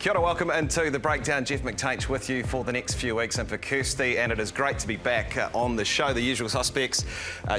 Kia ora, welcome into The Breakdown. Jeff McTaich with you for the next few weeks and for Kirsty, and it is great to be back on the show. The usual suspects,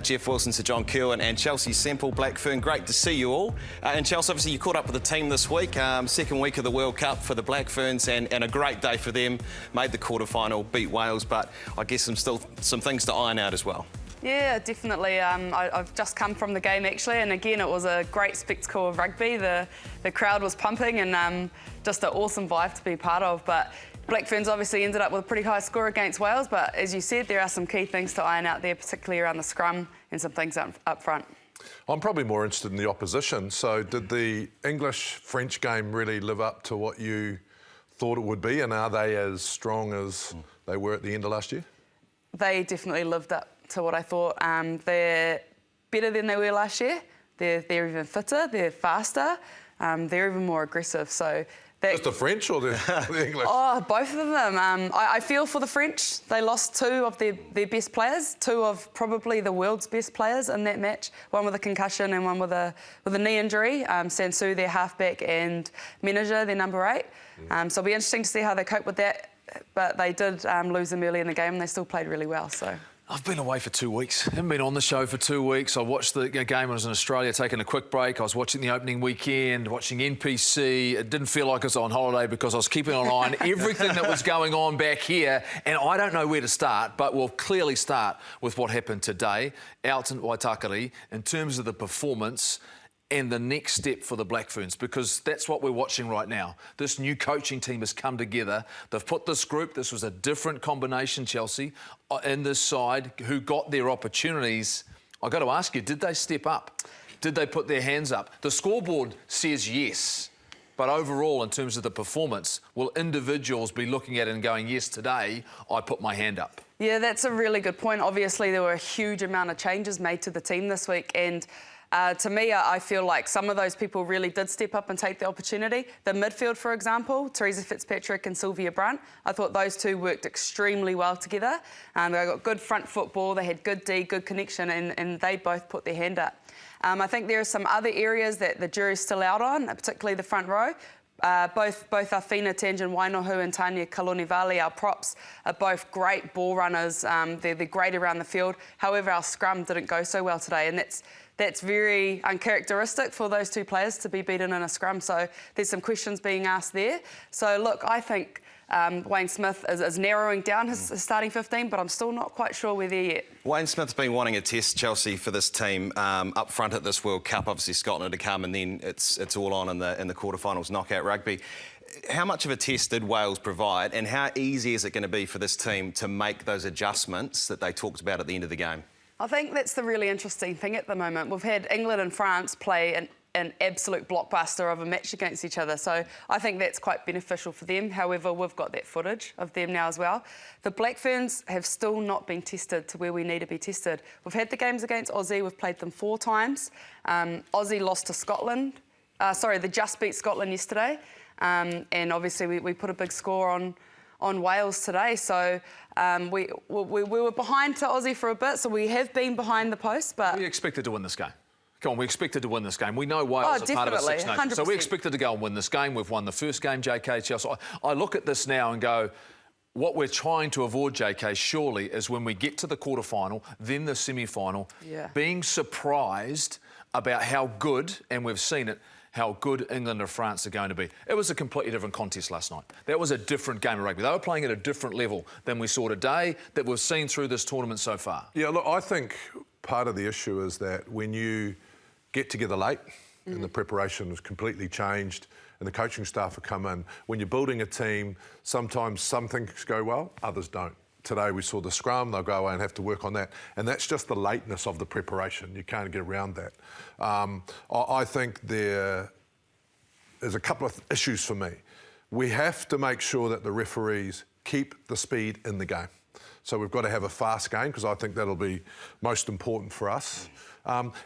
Jeff Wilson, Sir John Kirwan and Chelsea Semple, Blackfern. Great to see you all. And Chelsea, obviously you caught up with the team this week, second week of the World Cup for the Blackferns, and a great day for them. Made the quarter-final, beat Wales, but I guess still some things to iron out as well. Yeah, definitely. I've just come from the game actually, and again it was a great spectacle of rugby. The crowd was pumping and just an awesome vibe to be part of. But Blackferns obviously ended up with a pretty high score against Wales, but as you said, there are some key things to iron out there, particularly around the scrum and some things up front. I'm probably more interested in the opposition. So did the English-French game really live up to what you thought it would be, and are they as strong as they were at the end of last year? They definitely lived up to what I thought. They're better than they were last year. They're even fitter, they're faster, they're even more aggressive. So just the French or the English? Oh, both of them. I feel for the French. They lost two of their best players, two of probably the world's best players in that match. One with a concussion and one with a knee injury. Sansu, their halfback, and Menager, their number 8. So it'll be interesting to see how they cope with that. But they did lose them early in the game, and they still played really well. So. I've been away for 2 weeks. Haven't been on the show for 2 weeks. I watched the game when I was in Australia, taking a quick break. I was watching the opening weekend, watching NPC. It didn't feel like I was on holiday because I was keeping an eye on everything that was going on back here. And I don't know where to start, but we'll clearly start with what happened today out in Waitakere in terms of the performance and the next step for the Blackferns, because that's what we're watching right now. This new coaching team has come together. They've put this group, this was a different combination, Chelsea, in this side, who got their opportunities. I've got to ask you, did they step up? Did they put their hands up? The scoreboard says yes, but overall, in terms of the performance, will individuals be looking at it and going, yes, today, I put my hand up? Yeah, that's a really good point. Obviously, there were a huge amount of changes made to the team this week, and to me, I feel like some of those people really did step up and take the opportunity. The midfield, for example, Teresa Fitzpatrick and Sylvia Brunt, I thought those two worked extremely well together. They got good front football, they had good D, good connection, and they both put their hand up. I think there are some other areas that the jury's still out on, particularly the front row. Both Afina Tangen Wainohu and Tanya Kalonivali, our props, are both great ball runners. They're great around the field. However, our scrum didn't go so well today, and that's very uncharacteristic for those two players to be beaten in a scrum. So there's some questions being asked there. So look, I think Wayne Smith is narrowing down his starting 15, but I'm still not quite sure we're there yet. Wayne Smith's been wanting a test, Chelsea, for this team up front at this World Cup. Obviously Scotland to come, and then it's all on in the quarterfinals knockout rugby. How much of a test did Wales provide, and how easy is it going to be for this team to make those adjustments that they talked about at the end of the game? I think that's the really interesting thing at the moment. We've had England and France play an absolute blockbuster of a match against each other, so I think that's quite beneficial for them. However, we've got that footage of them now as well. The Blackferns have still not been tested to where we need to be tested. We've had the games against Aussie, we've played them 4 times. Aussie lost to Scotland. They just beat Scotland yesterday, and obviously we put a big score on Wales today. So we were behind to Aussie for a bit, so we have been behind the post, but... We expected to win this game. Come on, we expected to win this game. We know Wales are part of a Six Nations. So we expected to go and win this game. We've won the first game, JK, Chelsea. I look at this now and go, what we're trying to avoid, JK, surely, is when we get to the quarterfinal, then the semi-final, being surprised about how good, and we've seen it, how good England or France are going to be. It was a completely different contest last night. That was a different game of rugby. They were playing at a different level than we saw today, that we've seen through this tournament so far. Yeah, look, I think part of the issue is that when you get together late and the preparation is completely changed and the coaching staff have come in, when you're building a team, sometimes some things go well, others don't. Today we saw the scrum, they'll go away and have to work on that. And that's just the lateness of the preparation. You can't get around that. I think there's a couple of issues for me. We have to make sure that the referees keep the speed in the game. So we've got to have a fast game, because I think that'll be most important for us.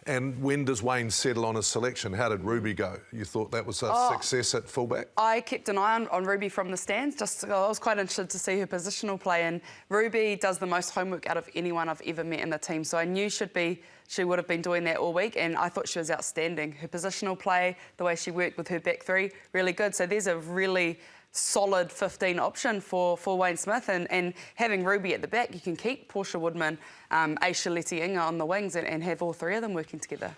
And when does Wayne settle on his selection? How did Rugby go? You thought that was a success at fullback? I kept an eye on Rugby from the stands. I was quite interested to see her positional play, and Rugby does the most homework out of anyone I've ever met in the team. So I knew she would have been doing that all week, and I thought she was outstanding. Her positional play, the way she worked with her back three, really good. So there's a really solid 15 option for Wayne Smith, and having Ruby at the back, you can keep Portia Woodman, Aisha Leti-Inga on the wings and have all three of them working together.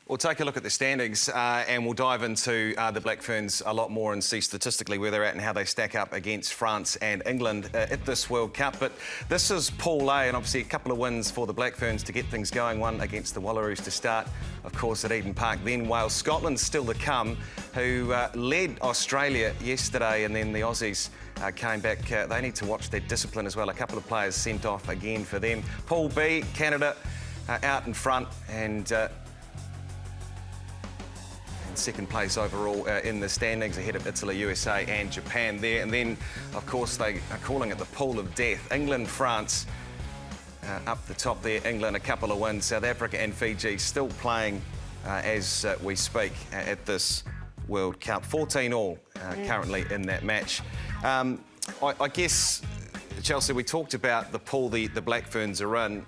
We'll take a look at the standings and we'll dive into the Black Ferns a lot more and see statistically where they're at and how they stack up against France and England at this World Cup. But this is Pool A, and obviously a couple of wins for the Black Ferns to get things going. One against the Wallaroos to start, of course, at Eden Park. Then Wales. Scotland's still to come, who led Australia yesterday, and then the Aussies came back. They need to watch their discipline as well. A couple of players sent off again for them. Pool B, Canada out in front, and second place overall in the standings, ahead of Italy, USA and Japan there. And then, of course, they are calling it the pool of death. England, France, up the top there. England, a couple of wins. South Africa and Fiji still playing as we speak at this World Cup. 14 all currently in that match. I guess, Chelsea, we talked about the pool the Black Ferns are in.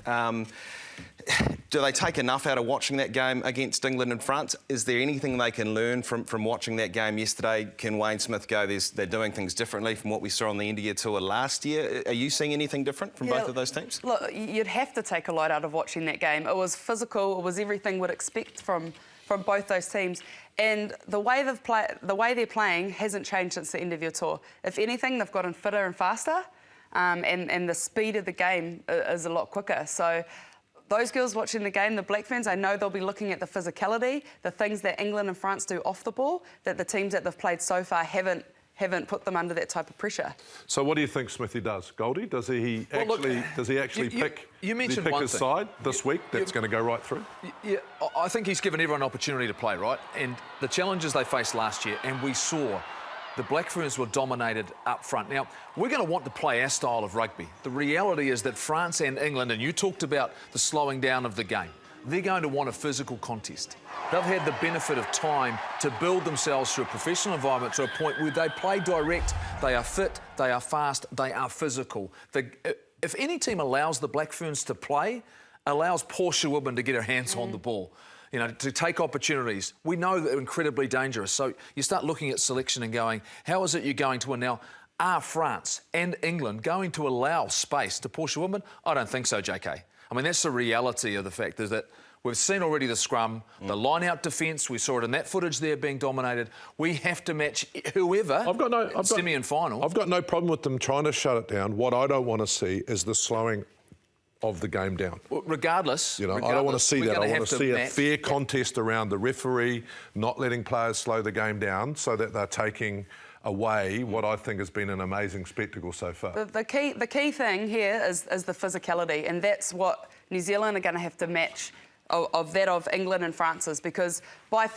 Do they take enough out of watching that game against England and France? Is there anything they can learn from watching that game yesterday? Can Wayne Smith go, they're doing things differently from what we saw on the India tour last year? Are you seeing anything different from both of those teams? Look, you'd have to take a lot out of watching that game. It was physical. It was everything we'd expect from both those teams. And the way they're playing hasn't changed since the end of your tour. If anything, they've gotten fitter and faster, and the speed of the game is a lot quicker. So those girls watching the game, the Black Ferns, I know they'll be looking at the physicality, the things that England and France do off the ball, that the teams that they've played so far haven't put them under that type of pressure. So what do you think Smithy does, Goldie? Does he actually pick his side this week that's going to go right through? Yeah, I think he's given everyone an opportunity to play, right? And the challenges they faced last year, and we saw the Black Ferns were dominated up front. Now, we're going to want to play our style of rugby. The reality is that France and England, and you talked about the slowing down of the game, they're going to want a physical contest. They've had the benefit of time to build themselves through a professional environment to a point where they play direct, they are fit, they are fast, they are physical. If any team allows the Black Ferns to play, allows Portia Woodman to get her hands on the ball, you know, to take opportunities. We know that they're incredibly dangerous. So you start looking at selection and going, how is it you're going to win now? Are France and England going to allow space to Portia Woodman? I don't think so, JK. I mean, that's the reality of the fact is that we've seen already the scrum, the line-out defence. We saw it in that footage there being dominated. We have to match whoever semi and final. I've got no problem with them trying to shut it down. What I don't want to see is the slowing of the game down. Regardless, I don't want to see that. I want to see a fair contest around the referee, not letting players slow the game down so that they're taking away what I think has been an amazing spectacle so far. The key thing here is the physicality, and that's what New Zealand are going to have to match of England and France's, because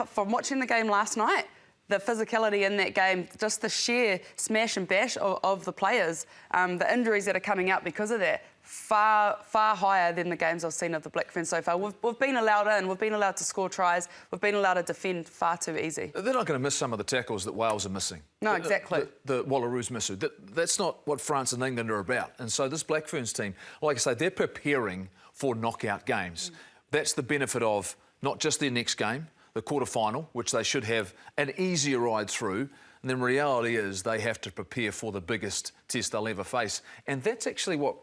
from watching the game last night, the physicality in that game, just the sheer smash and bash of the players, the injuries that are coming out because of that, far higher than the games I've seen of the Black Ferns so far. We've been allowed in, we've been allowed to score tries, we've been allowed to defend far too easy. They're not going to miss some of the tackles that Wales are missing. No, exactly. The Wallaroos miss. That's not what France and England are about. And so this Black Ferns team, like I say, they're preparing for knockout games. That's the benefit of not just their next game, the quarter-final, which they should have an easier ride through. And then reality is they have to prepare for the biggest test they'll ever face. And that's actually what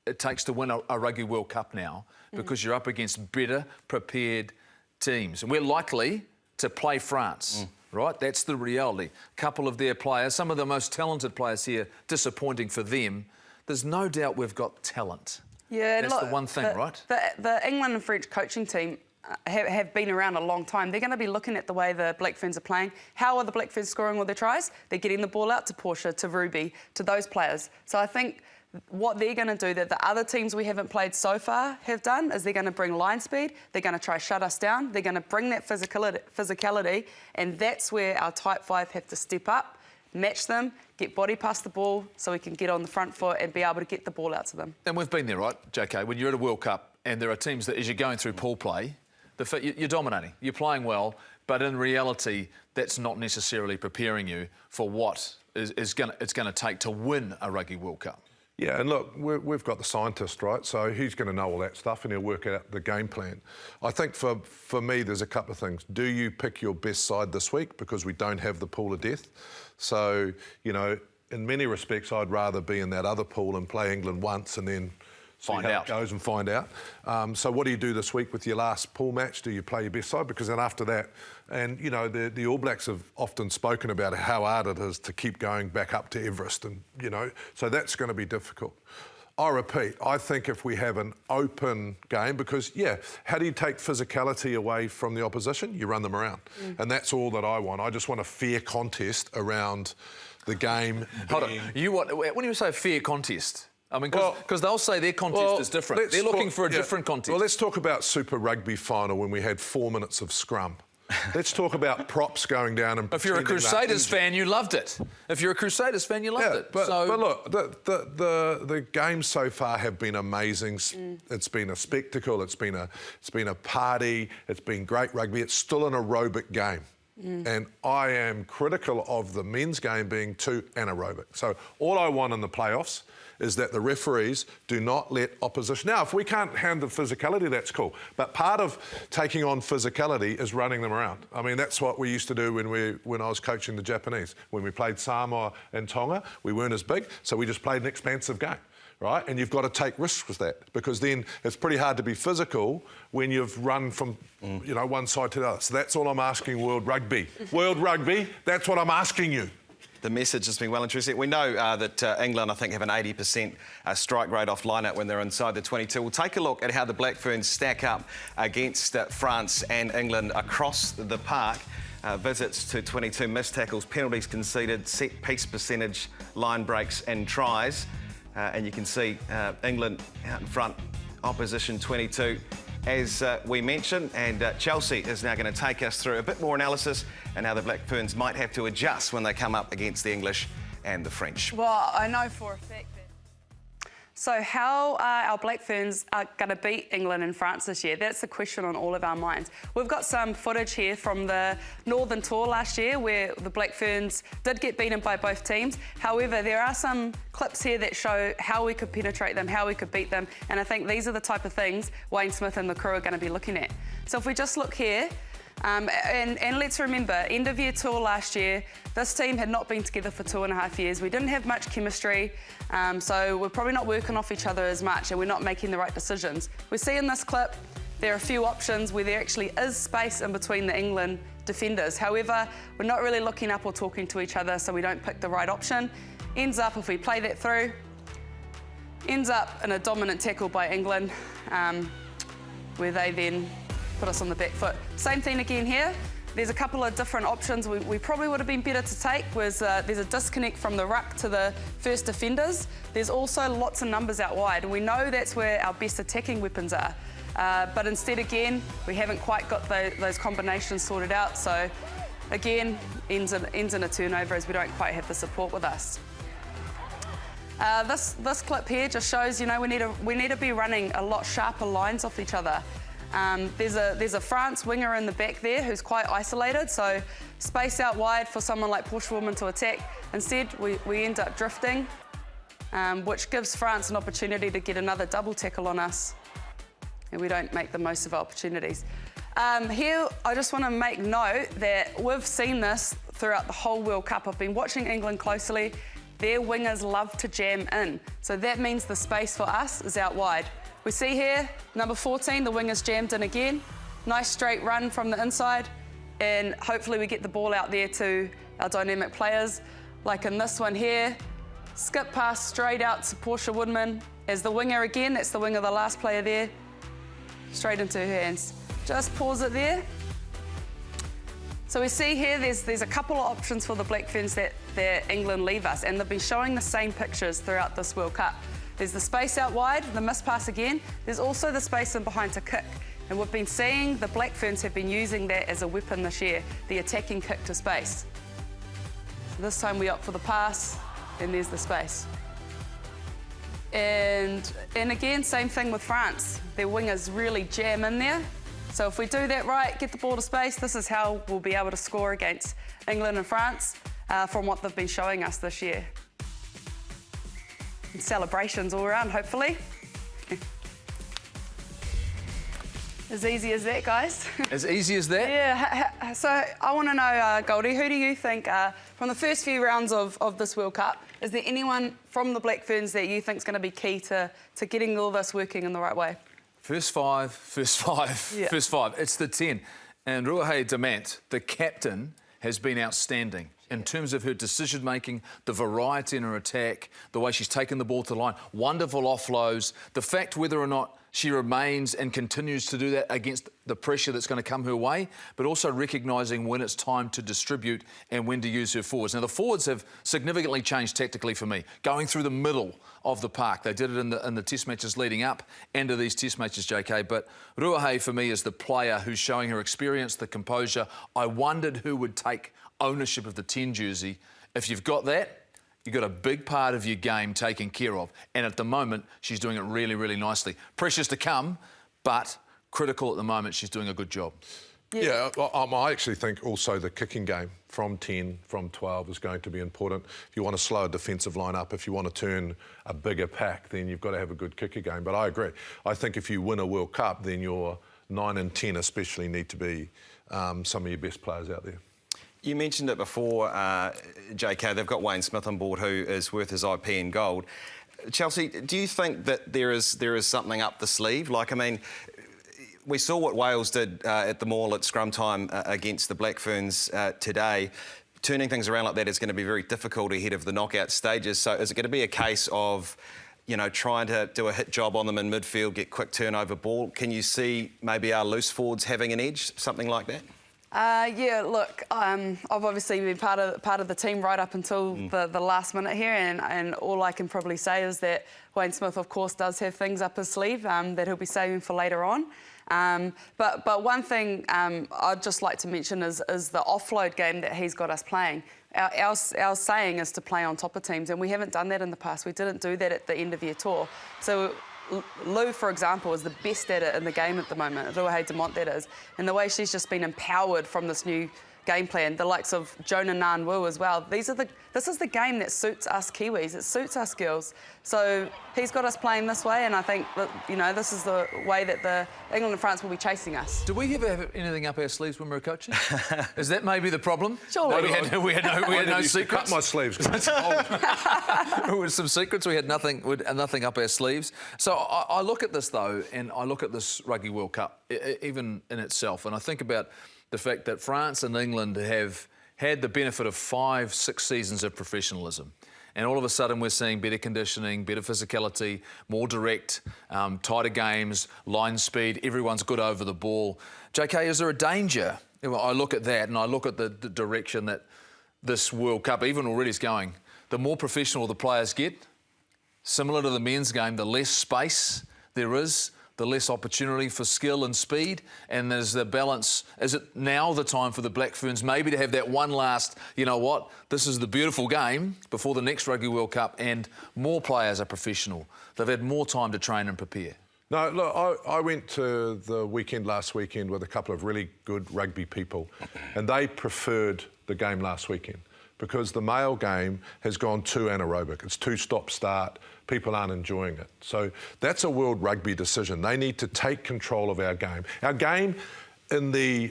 it takes to win a Rugby World Cup now, because you're up against better prepared teams. And we're likely to play France, right? That's the reality. A couple of their players, some of the most talented players here, disappointing for them. There's no doubt we've got talent. Yeah, that's the one thing, right? The England and French coaching team have been around a long time. They're going to be looking at the way the Black Ferns are playing. How are the Black Ferns scoring all their tries? They're getting the ball out to Portia, to Ruby, to those players. So I think what they're going to do that the other teams we haven't played so far have done is they're going to bring line speed, they're going to try shut us down, they're going to bring that physicality, and that's where our type 5 have to step up, match them, get body past the ball so we can get on the front foot and be able to get the ball out to them. And we've been there, right, JK? When you're at a World Cup and there are teams that, as you're going through pool play, you're dominating, you're playing well, but in reality, that's not necessarily preparing you for what it's going to take to win a Rugby World Cup. Yeah, and look, we've got the scientist, right? So he's going to know all that stuff and he'll work out the game plan. I think for me, there's a couple of things. Do you pick your best side this week? Because we don't have the pool of death. So, you know, in many respects, I'd rather be in that other pool and play England once and then Find out. It goes and find out. So what do you do this week with your last pool match? Do you play your best side? Because then after that, and you know, the All Blacks have often spoken about how hard it is to keep going back up to Everest, and you know, so that's going to be difficult. I repeat, I think if we have an open game, because yeah, how do you take physicality away from the opposition? You run them around, and that's all that I want. I just want a fair contest around the game. Hold on, when you say fair contest? I mean, because they'll say their contest is different. They're looking for a different contest. Well, let's talk about Super Rugby final when we had 4 minutes of scrum. Let's talk about props going down and... If you're a Crusaders fan, you loved it. If you're a Crusaders fan, you loved it. But look, the games so far have been amazing. It's been a spectacle. It's been a party. It's been great rugby. It's still an aerobic game. And I am critical of the men's game being too anaerobic. So all I want in the playoffs is that the referees do not let opposition... Now, if we can't handle physicality, that's cool. But part of taking on physicality is running them around. I mean, that's what we used to do when I was coaching the Japanese. When we played Samoa and Tonga, we weren't as big, so we just played an expansive game. Right? And you've got to take risks with that, because then it's pretty hard to be physical when you've run from you know, one side to the other. So that's all I'm asking World Rugby. World Rugby, that's what I'm asking you. The message has been well and truly. We know that England, I think, have an 80% strike rate off line-out when they're inside the 22. We'll take a look at how the Black Ferns stack up against France and England across the park. Visits to 22, missed tackles, penalties conceded, set-piece percentage, line breaks and tries. And you can see England out in front, opposition 22, as we mentioned. And Chelsea is now going to take us through a bit more analysis and how the Black Ferns might have to adjust when they come up against the English and the French. Well, I know for a fact that... So how are our Black Ferns going to beat England and France this year? That's the question on all of our minds. We've got some footage here from the Northern Tour last year where the Black Ferns did get beaten by both teams. However, there are some clips here that show how we could penetrate them, how we could beat them, and I think these are the type of things Wayne Smith and the crew are going to be looking at. So if we just look here, and let's remember, end of year tour last year, this team had not been together for 2.5 years. We didn't have much chemistry, so we're probably not working off each other as much and we're not making the right decisions. We see in this clip, there are a few options where there actually is space in between the England defenders. However, we're not really looking up or talking to each other, so we don't pick the right option. Ends up, if we play that through, ends up in a dominant tackle by England, where they then put us on the back foot. Same thing again here. There's a couple of different options we probably would have been better to take. There's a disconnect from the ruck to the first defenders. There's also lots of numbers out wide, and we know that's where our best attacking weapons are. But instead, again, we haven't quite got those combinations sorted out. So, again, ends in a turnover as we don't quite have the support with us. This clip here just shows, you know, we need to be running a lot sharper lines off each other. There's a France winger in the back there who's quite isolated, so space out wide for someone like Portia Woodman to attack. Instead, we end up drifting, which gives France an opportunity to get another double tackle on us, and we don't make the most of our opportunities. Here, I just want to make note that we've seen this throughout the whole World Cup. I've been watching England closely. Their wingers love to jam in, so that means the space for us is out wide. We see here, number 14, the winger's jammed in again. Nice straight run from the inside, and hopefully we get the ball out there to our dynamic players. Like in this one here, skip pass straight out to Portia Woodman. As the winger again, that's the winger, the last player there, straight into her hands. Just pause it there. So we see here there's a couple of options for the Black Ferns that England leave us, and they've been showing the same pictures throughout this World Cup. There's the space out wide, the miss pass again. There's also the space in behind to kick. And we've been seeing the Black Ferns have been using that as a weapon this year, the attacking kick to space. So this time we opt for the pass, and there's the space. And again, same thing with France. Their wingers really jam in there. So if we do that right, get the ball to space, this is how we'll be able to score against England and France from what they've been showing us this year. celebrations all around, hopefully. As easy as that, guys. As easy as that? Yeah, so I want to know, Goldie, who do you think, from the first few rounds of this World Cup, is there anyone from the Black Ferns that you think is going to be key to getting all this working in the right way? First five, Yeah. first five. It's the 10. And Ruahei Demant, the captain, has been outstanding in terms of her decision-making, the variety in her attack, the way she's taken the ball to the line, wonderful offloads, the fact whether or not she remains and continues to do that against the pressure that's going to come her way, but also recognising when it's time to distribute and when to use her forwards. Now, the forwards have significantly changed tactically for me, going through the middle of the park. They did it in the test matches leading up and to these test matches, JK, but Ruahei, for me, is the player who's showing her experience, the composure. I wondered who would take ownership of the 10 jersey. If you've got that, you've got a big part of your game taken care of. And at the moment, she's doing it really, really nicely. Pressures to come, but critical at the moment. She's doing a good job. Yeah, I actually think also the kicking game from 10, from 12 is going to be important. If you want to slow a defensive line up, if you want to turn a bigger pack, then you've got to have a good kicker game. But I agree. I think if you win a World Cup, then your 9 and 10 especially need to be some of your best players out there. You mentioned it before, JK, they've got Wayne Smith on board who is worth his IP in gold. Chelsea, do you think that there is something up the sleeve? Like, I mean, we saw what Wales did at the Maul at scrum time against the Black Ferns today. Turning things around like that is going to be very difficult ahead of the knockout stages. So is it going to be a case of, you know, trying to do a hit job on them in midfield, get quick turnover ball? Can you see maybe our loose forwards having an edge, something like that? Yeah, look, I've obviously been part of the team right up until the last minute here, and all I can probably say is that Wayne Smith, of course, does have things up his sleeve that he'll be saving for later on. But one thing I'd just like to mention is the offload game that he's got us playing. Our saying is to play on top of teams, and we haven't done that in the past. We didn't do that at the end of year tour. So Lou, for example, is the best at it in the game at the moment. Ruahei Demant, that is. And the way she's just been empowered from this new game plan, the likes of Jonah Ngan-Wu as well. This is the game that suits us Kiwis. It suits us girls. So he's got us playing this way, and I think that, you know, this is the way that the England and France will be chasing us. Do we ever have anything up our sleeves when we were coaching? Is that maybe the problem? Surely. We had no secrets. Cut my sleeves because it's cold. There was some secrets. We had nothing up our sleeves. So I look at this, though, and I look at this Rugby World Cup, even in itself, and I think about the fact that France and England have had the benefit of 5-6 seasons of professionalism. And all of a sudden we're seeing better conditioning, better physicality, more direct, tighter games, line speed, everyone's good over the ball. JK, is there a danger? I look at that and I look at the direction that this World Cup even already is going. The more professional the players get, similar to the men's game, the less space there is, the less opportunity for skill and speed, and there's the balance. Is it now the time for the Black Ferns maybe to have that one last, you know what, this is the beautiful game before the next Rugby World Cup, and more players are professional. They've had more time to train and prepare. No, look, I went to the weekend last weekend with a couple of really good rugby people, and they preferred the game last weekend because the male game has gone too anaerobic. It's too stop-start. People aren't enjoying it. So that's a World Rugby decision. They need to take control of our game. Our game in the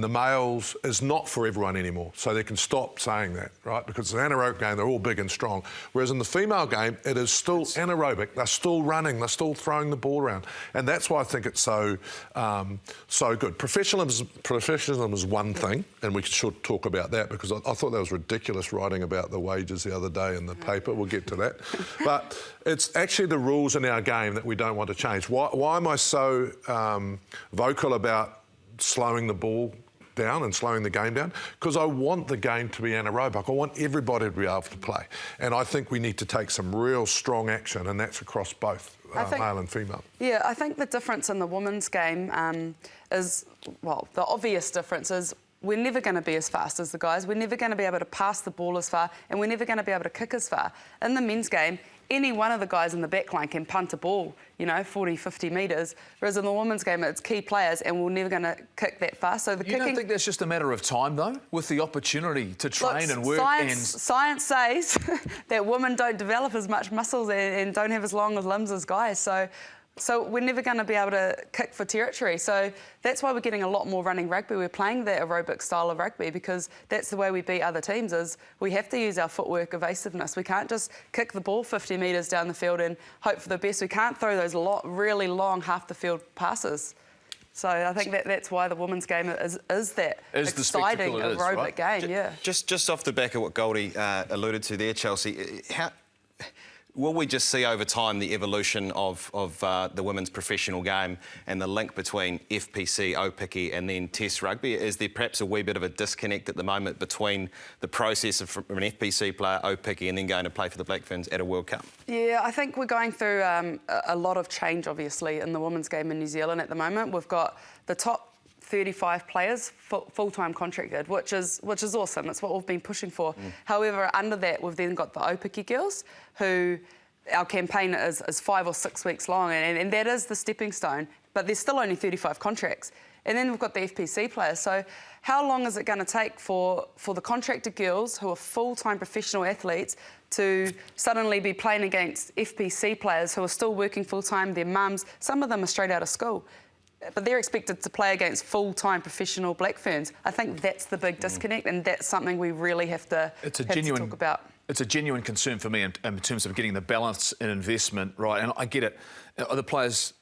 males is not for everyone anymore, so they can stop saying that, right? Because it's an anaerobic game, they're all big and strong. Whereas in the female game, it is still anaerobic. They're still running, they're still throwing the ball around. And that's why I think it's so good. Professionalism is one thing, and we should talk about that, because I thought that was ridiculous writing about the wages the other day in the paper. We'll get to that. But it's actually the rules in our game that we don't want to change. Why am I so vocal about slowing the ball down and slowing the game down? Because I want the game to be anaerobic. I want everybody to be able to play. And I think we need to take some real strong action, and that's across both male and female. Yeah, I think the difference in the women's game is, well, the obvious difference is we're never going to be as fast as the guys. We're never going to be able to pass the ball as far, and we're never going to be able to kick as far. In the men's game, any one of the guys in the back line can punt a ball, 40, 50 metres, whereas in the women's game, it's key players and we're never going to kick that fast. So the You don't think that's just a matter of time, though, with the opportunity to train and work? Science says that women don't develop as much muscles and don't have as long of limbs as guys. So we're never going to be able to kick for territory. So that's why we're getting a lot more running rugby. We're playing that aerobic style of rugby because that's the way we beat other teams is we have to use our footwork evasiveness. We can't just kick the ball 50 metres down the field and hope for the best. We can't throw those really long half-the-field passes. So I think that's why the women's game is that exciting aerobic game, yeah. Just off the back of what Goldie alluded to there, Chelsea, will we just see over time the evolution of the women's professional game and the link between FPC, O-Picky and then Test rugby? Is there perhaps a wee bit of a disconnect at the moment between the process of from an FPC player, O-Picky, and then going to play for the Black Ferns at a World Cup? Yeah, I think we're going through a lot of change, obviously, in the women's game in New Zealand at the moment. We've got the top 35 players full-time contracted, which is awesome. It's what we've been pushing for. However, under that, we've then got the O-Picky girls, who our campaign is 5 or 6 weeks long, and that is the stepping stone, but there's still only 35 contracts. And then we've got the FPC players. So how long is it going to take for the contracted girls who are full-time professional athletes to suddenly be playing against FPC players who are still working full-time, their mums, some of them are straight out of school, but they're expected to play against full-time professional Black Ferns? I think that's the big disconnect, and that's something we really have to talk about. It's a genuine concern for me in terms of getting the balance and investment right. And I get it. The players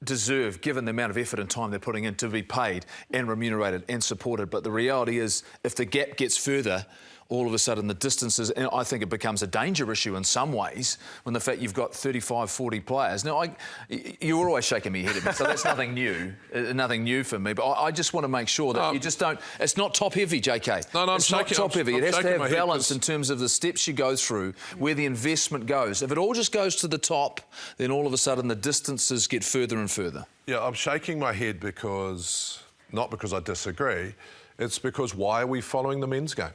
deserve, given the amount of effort and time they're putting in, to be paid and remunerated and supported. But the reality is, if the gap gets further, all of a sudden the distances, and I think it becomes a danger issue in some ways when the fact you've got 35, 40 players. Now, you're always shaking me head at me, so that's nothing new for me. But I just want to make sure that you just don't... It's not top-heavy, JK. No, it's not top-heavy. It has to have balance in terms of the steps you go through, where the investment goes. If it all just goes to the top, then all of a sudden the distances get further and further. Yeah, I'm shaking my head not because I disagree, it's because why are we following the men's game?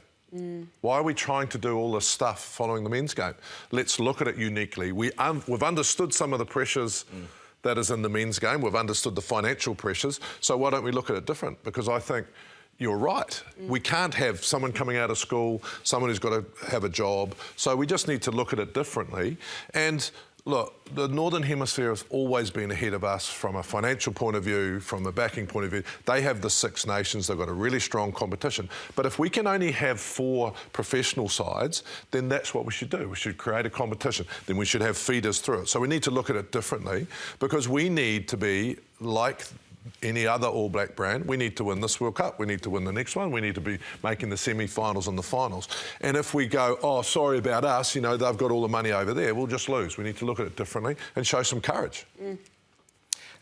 Why are we trying to do all this stuff following the men's game? Let's look at it uniquely. We've understood some of the pressures that is in the men's game. We've understood the financial pressures. So why don't we look at it different? Because I think you're right. We can't have someone coming out of school, someone who's got to have a job. So we just need to look at it differently. And look, the Northern Hemisphere has always been ahead of us from a financial point of view, from a backing point of view. They have the Six Nations. They've got a really strong competition. But if we can only have 4 professional sides, then that's what we should do. We should create a competition. Then we should have feeders through it. So we need to look at it differently because we need to be like any other All Black brand. We need to win this World Cup. We need to win the next one. We need to be making the semi-finals and the finals. And if we go, oh, sorry about us, they've got all the money over there, we'll just lose. We need to look at it differently and show some courage.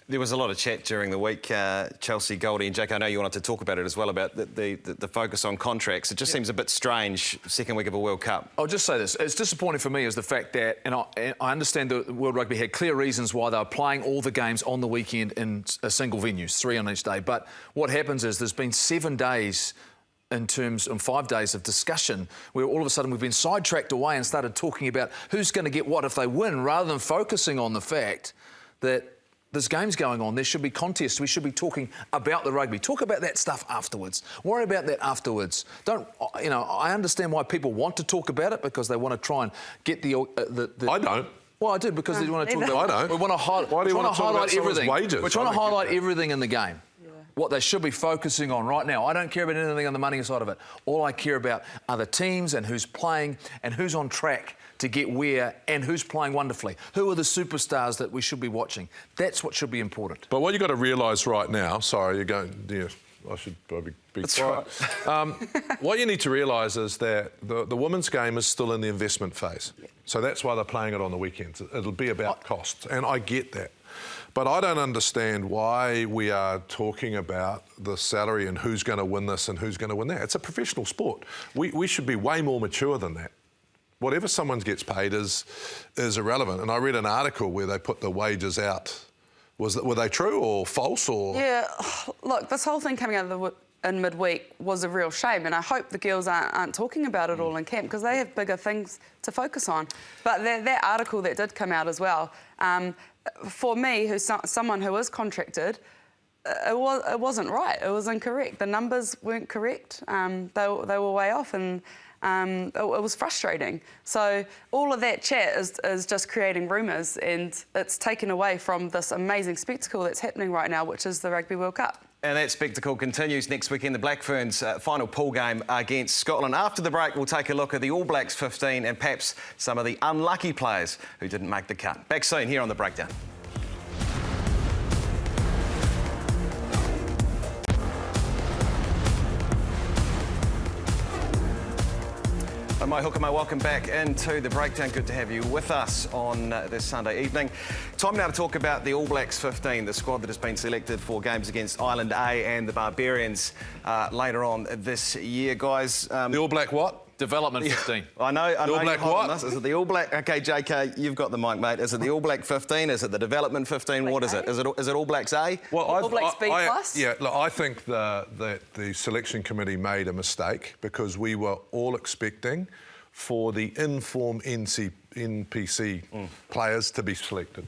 There was a lot of chat during the week, Chelsea, Goldie and Jack. I know you wanted to talk about it as well, about the focus on contracts. It just seems a bit strange, second week of a World Cup. I'll just say this. It's disappointing for me is the fact that, and I understand that World Rugby had clear reasons why they were playing all the games on the weekend in a single venues, 3 on each day. But what happens is there's been 7 days in terms of 5 days of discussion where all of a sudden we've been sidetracked away and started talking about who's going to get what if they win, rather than focusing on the fact that there's games going on, there should be contests, we should be talking about the rugby. Talk about that stuff afterwards. Worry about that afterwards. I understand why people want to talk about it because they want to try and get the I don't. Well, I do, because they want to talk about... I don't. We want to Why do you want to talk about someone's wages? We're trying to highlight everything in the game. What they should be focusing on right now. I don't care about anything on the money side of it. All I care about are the teams and who's playing and who's on track to get where and who's playing wonderfully. Who are the superstars that we should be watching? That's what should be important. But what you've got to realise right now... Sorry, you're going... Yeah, I should probably be quiet. Right. What you need to realise is that the women's game is still in the investment phase. So that's why they're playing it on the weekends. It'll be about costs, and I get that. But I don't understand why we are talking about the salary and who's going to win this and who's going to win that. It's a professional sport. We should be way more mature than that. Whatever someone gets paid is irrelevant. And I read an article where they put the wages out. Were they true or false? Or yeah, look, this whole thing coming out of in midweek was a real shame, and I hope the girls aren't talking about it all in camp, because they have bigger things to focus on. But that article that did come out as well, for me, who's someone who is contracted, it wasn't right. It was incorrect. The numbers weren't correct. They were way off, and it was frustrating. So all of that chat is just creating rumours, and it's taken away from this amazing spectacle that's happening right now, which is the Rugby World Cup. And that spectacle continues next weekend. The Black Ferns final pool game against Scotland. After the break, we'll take a look at the All Blacks 15 and perhaps some of the unlucky players who didn't make the cut. Back soon here on The Breakdown. My hooker, welcome back into The Breakdown. Good to have you with us on this Sunday evening. Time now to talk about the All Blacks 15, the squad that has been selected for games against Ireland A and the Barbarians later on this year, guys. The All Black what? Development 15. I know. All Black what? Is it the All Black? Okay, JK, you've got the mic, mate. Is it the All Black 15? Is it the Development 15? What is it? Is it All Blacks A? Well, All Blacks B plus? Yeah, look, I think that the selection committee made a mistake, because we were all expecting for the informed NPC players to be selected.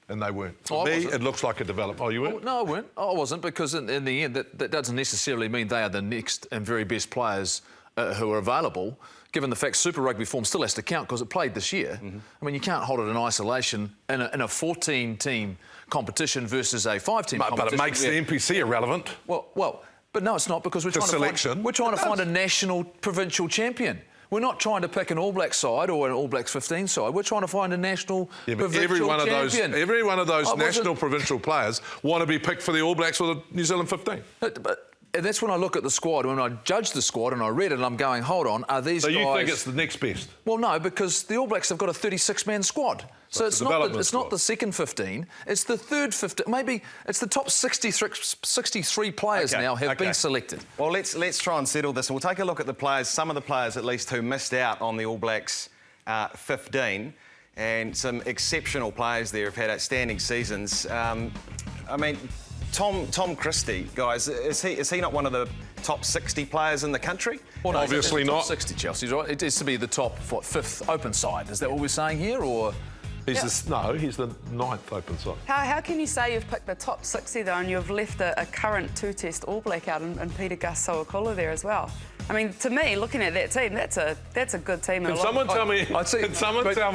And they weren't. For me, it looks like a development. Oh, you weren't? No, I weren't. I wasn't, because in the end, that doesn't necessarily mean they are the next and very best players who are available, given the fact Super Rugby form still has to count because it played this year. I mean, you can't hold it in isolation in a 14-team competition versus a 5-team competition. But it makes the NPC irrelevant. Well, but no, it's not, because we're trying to find a national provincial champion. We're not trying to pick an All Black side or an All Blacks 15 side. We're trying to find a national provincial champion. Every one of those national provincial players want to be picked for the All Blacks or the New Zealand 15. But that's when I look at the squad, when I judge the squad and I read it and I'm going, hold on, are these guys... So you think it's the next best? Well, no, because the All Blacks have got a 36-man squad. So it's not the second 15, it's the third 15. Maybe it's the top 63 players now have been selected. Well, let's try and settle this, and we'll take a look at the players, some of the players at least, who missed out on the All Blacks 15, and some exceptional players there have had outstanding seasons. I mean, Tom Christie, guys, is he not one of the top 60 players in the country? Well, no, obviously not. Top 60, Chelsea, right? It is to be the top, fifth open side. Is that what we're saying here, or...? He's the ninth open side. How can you say you've picked the top 60 though, and you've left a current two-test All Black out and Peter Gus Sowakula there as well? I mean, to me, looking at that team, that's a good team. Can someone tell me?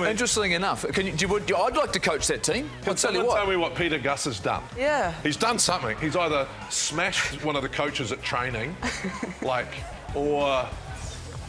Interesting enough, I'd like to coach that team. Can someone tell me what Peter Gus has done? Yeah. He's done something. He's either smashed one of the coaches at training, or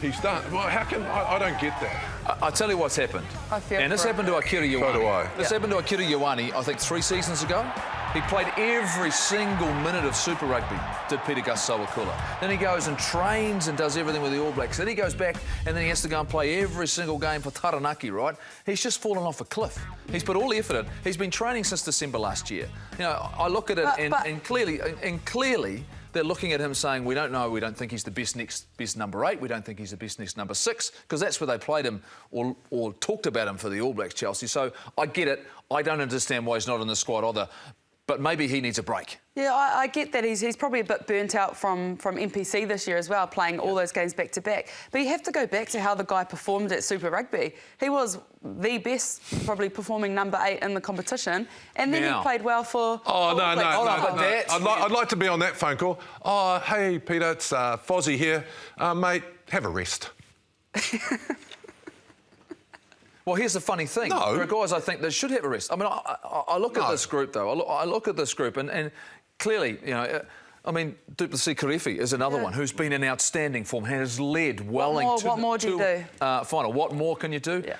he's done... Well, how can... I don't get that. I'll tell you what's happened. And this happened to Akira Ioane. So do I. This happened to Akira Ioane, I think, 3 seasons ago. He played every single minute of Super Rugby, did Peter Gus Sowakula. Then he goes and trains and does everything with the All Blacks. Then he goes back and then he has to go and play every single game for Taranaki, right? He's just fallen off a cliff. He's put all the effort in. He's been training since December last year. You know, I look at it and clearly they're looking at him saying, we don't know, we don't think he's the best number 8, we don't think he's the best next number 6, because that's where they played him or talked about him for the All Blacks, Chelsea. So I get it. I don't understand why he's not in the squad either. But maybe he needs a break. Yeah, I get that. He's probably a bit burnt out from NPC this year as well, playing all those games back to back. But you have to go back to how the guy performed at Super Rugby. He was the best, probably performing number 8 in the competition, and then he played well for... Oh, no. I'd like to be on that phone call. Oh, hey, Peter, it's Fozzie here. Mate, have a rest. Well, here's the funny thing. No. There are guys I think that should have a rest. I mean, I look at this group, though. I look at this group, and clearly, you know, I mean, Duplessis Karefi is another one who's been in outstanding form, has led Wellington what more do you do? Final. What more can you do? Yeah.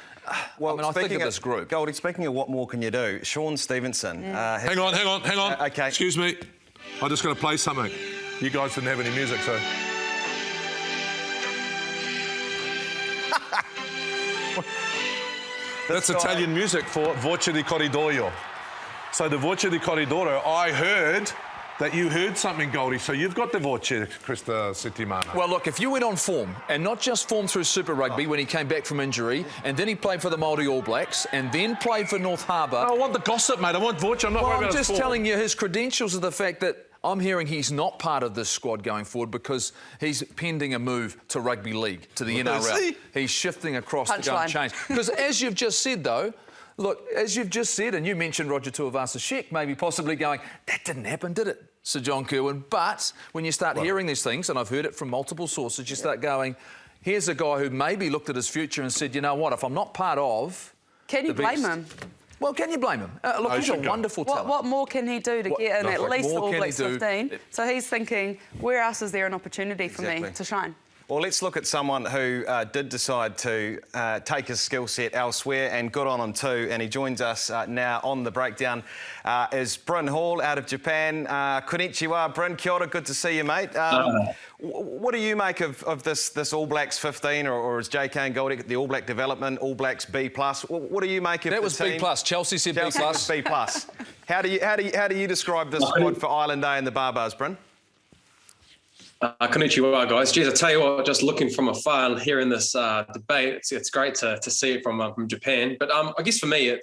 Well, I mean, I think of this group. Goldie, speaking of what more can you do, Sean Stevenson... Hang on. OK. Excuse me. I'm just going to play something. You guys didn't have any music, so... That's Italian music for Voce di Corridoio. So the Voce di Corridoio, I heard that you heard something, Goldie, so you've got the Voce questa settimana. Well, look, if you went on form, and not just form through Super Rugby when he came back from injury, and then he played for the Māori All Blacks, and then played for North Harbour... No, I want the gossip, mate. I want Voce. I'm not worried about his form. I'm just telling you his credentials are the fact that I'm hearing he's not part of this squad going forward because he's pending a move to rugby league, to the NRL. He's shifting across to go and change. Because as you've just said, though, look, as you've just said, and you mentioned Roger Tuivasa-Sheck maybe possibly going, that didn't happen, did it, Sir John Kirwan? But when you start hearing these things, and I've heard it from multiple sources, you start going, here's a guy who maybe looked at his future and said, you know what, if I'm not part of... Can you blame him? Well, can you blame him? Look, he's a wonderful talent. What more can he do to get in at least All Blacks 15? So he's thinking, where else is there an opportunity for me to shine? Well, let's look at someone who did decide to take his skill set elsewhere, and good on him too. And he joins us now on the breakdown is Bryn Hall out of Japan. Konnichiwa, Bryn. Kia ora, good to see you, mate. What do you make of this All Blacks 15, or as JK and Goldie, the All Black development, All Blacks B+? What do you make of that the was team? B+. Chelsea said B+. B+. How do you describe this squad for Island Day and the Barbars, Bryn? Konnichiwa, guys. Geez, I tell you what, just looking from afar and hearing this debate, it's great to see it from Japan. But I guess for me,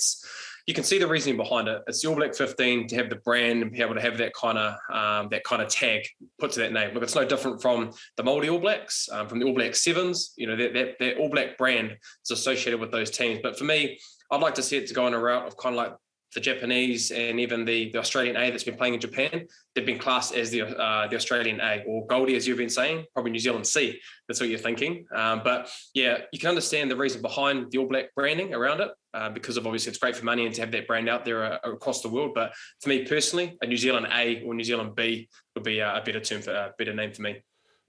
you can see the reasoning behind it. It's the All Black 15 to have the brand and be able to have that kind of tag put to that name. Look, it's no different from the Māori All Blacks, from the All Black Sevens. You know, that All Black brand is associated with those teams. But for me, I'd like to see it to go on a route of kind of like the Japanese and even the Australian A that's been playing in Japan. They've been classed as the Australian A, or Goldie, as you've been saying, probably New Zealand C. That's what you're thinking. But yeah, you can understand the reason behind the All Black branding around it, because of obviously it's great for money and to have that brand out there across the world. But for me personally, a New Zealand A or New Zealand B would be a better name for me.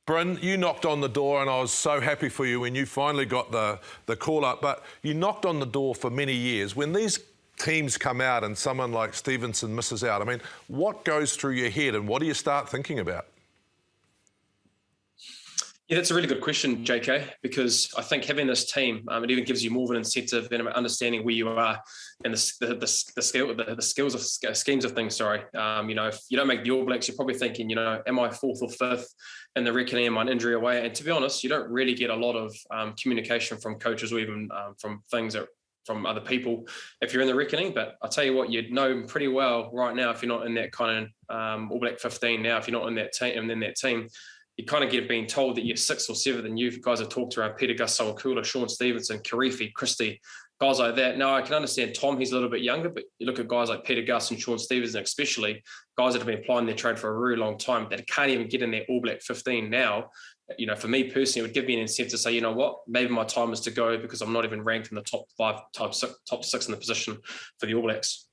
Bryn, you knocked on the door, and I was so happy for you when you finally got the call up. But you knocked on the door for many years. When these teams come out and someone like Stevenson misses out, I mean, what goes through your head and what do you start thinking about? Yeah, that's a really good question, JK, because I think having this team, it even gives you more of an incentive than understanding where you are and the schemes of things. Sorry, you know, if you don't make the All Blacks, you're probably thinking, you know, am I fourth or fifth in the reckoning? Am I an injury away? And to be honest, you don't really get a lot of communication from coaches or even from other people if you're in the reckoning. But I'll tell you what, you'd know pretty well right now if you're not in that kind of All Black 15 now, if you're not in that team, you kind of get being told that you're sixth or seventh, and you guys have talked around Peter Gus Sawakula, Sean Stevenson, Karifi, Christie, guys like that. Now, I can understand Tom, he's a little bit younger, but you look at guys like Peter Gus and Sean Stevenson, especially guys that have been applying their trade for a really long time, that can't even get in their All Black 15 now. You know, for me personally, it would give me an incentive to say, you know what, maybe my time is to go because I'm not even ranked in the top 5, top 6 in the position for the All Blacks.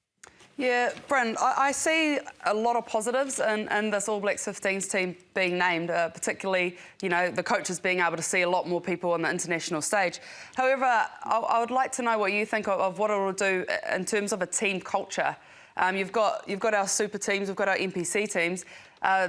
Yeah, Bryn, I see a lot of positives in this All Blacks 15s team being named, particularly, you know, the coaches being able to see a lot more people on the international stage. However, I would like to know what you think of what it will do in terms of a team culture. You've got our super teams, we've got our NPC teams.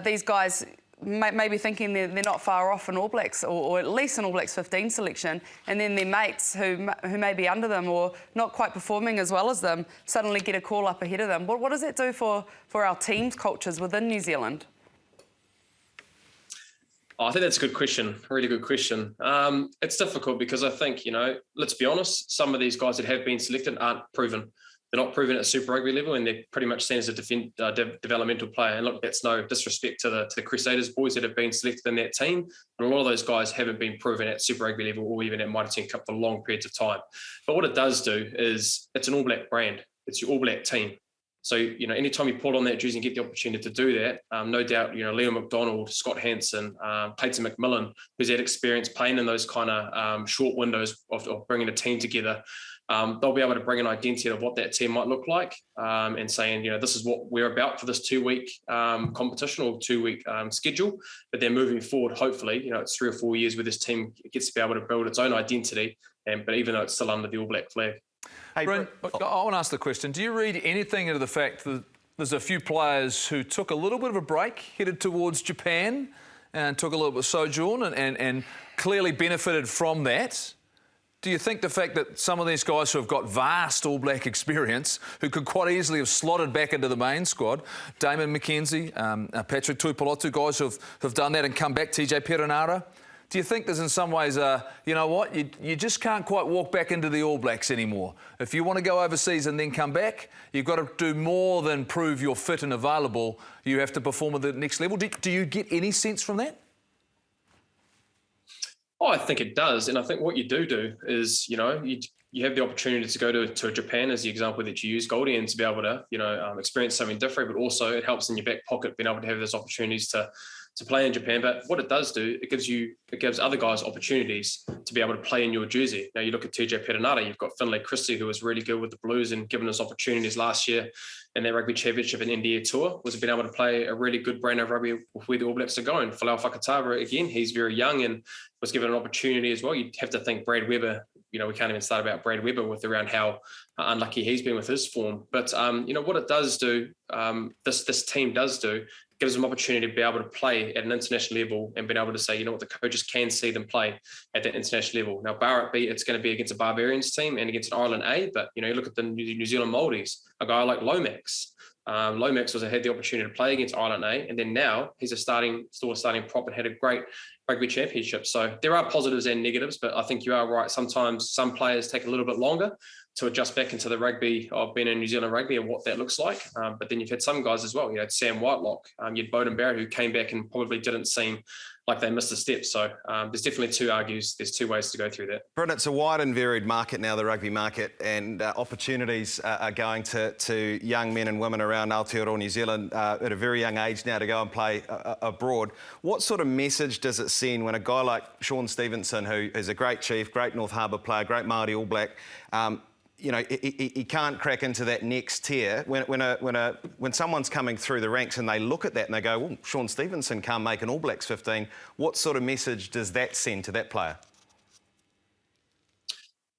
These guys may be thinking they're not far off an All Blacks or at least an All Blacks 15 selection, and then their mates who may be under them or not quite performing as well as them suddenly get a call up ahead of them. What does it do for our teams' cultures within New Zealand? I think that's a good question, a really good question. It's difficult because I think, you know, let's be honest, some of these guys that have been selected aren't proven. They're not proven at Super Rugby level, and they're pretty much seen as a developmental player. And look, that's no disrespect to the Crusaders boys that have been selected in that team. But a lot of those guys haven't been proven at Super Rugby level or even at Mitre 10 Cup for long periods of time. But what it does do is it's an All Black brand. It's your All Black team. So, you know, anytime you pull on that jersey and get the opportunity to do that, no doubt, you know, Liam McDonald, Scott Hansen, Clayton McMillan, who's had experience playing in those kind of short windows of bringing a team together, they'll be able to bring an identity of what that team might look like, and saying, you know, this is what we're about for this 2-week competition or 2-week schedule. But then moving forward, hopefully, you know, it's 3 or 4 years where this team gets to be able to build its own identity, but even though it's still under the All Black flag. Hey, Bryn, I want to ask the question. Do you read anything into the fact that there's a few players who took a little bit of a break, headed towards Japan and took a little bit of sojourn and clearly benefited from that? Do you think the fact that some of these guys who have got vast All Black experience, who could quite easily have slotted back into the main squad, Damon McKenzie, Patrick Tuipulotu, guys who've done that and come back, TJ Perenara, Do you think there's in some ways you know what, you just can't quite walk back into the All Blacks anymore? If you want to go overseas and then come back, you've got to do more than prove you're fit and available. You have to perform at the next level. Do you get any sense from that? Oh, I think it does. And I think what you do is, you know, you have the opportunity to go to Japan, as the example that you use, Goldie, and to be able to, you know, experience something different, but also it helps in your back pocket being able to have those opportunities to play in Japan. But what it does do, it gives other guys opportunities to be able to play in your jersey. Now you look at TJ Perenara, you've got Finlay Christie, who was really good with the Blues and given us opportunities last year in their rugby championship and India tour, was being able to play a really good brand of rugby with where the All Blacks are going. Folau Fakatava, again, he's very young and was given an opportunity as well. You'd have to think Brad Weber, you know, we can't even start about Brad Weber with around how unlucky he's been with his form. But, you know, what it does do, this team does do, gives them opportunity to be able to play at an international level and being able to say, you know what, the coaches can see them play at that international level. Now, bar it be, it's going to be against a Barbarians team and against an Ireland A, but, you know, you look at the New Zealand Māoris, a guy like Lomax. Lomax had the opportunity to play against Ireland A, and then now he's still a starting prop and had a great rugby championship. So there are positives and negatives, but I think you are right. Sometimes some players take a little bit longer to adjust back into the rugby of being in New Zealand rugby and what that looks like. But then you've had some guys as well. You had Sam Whitelock, you had Bowden Barrett, who came back and probably didn't seem like they missed a step. So there's definitely there's two ways to go through that. Bryn, it's a wide and varied market now, the rugby market, and opportunities are going to young men and women around Aotearoa, New Zealand at a very young age now to go and play abroad. What sort of message does it send when a guy like Sean Stevenson, who is a great chief, great North Harbour player, great Māori All Black, you know, he can't crack into that next tier. When someone's coming through the ranks and they look at that and they go, well, Sean Stevenson can't make an All Blacks 15, what sort of message does that send to that player?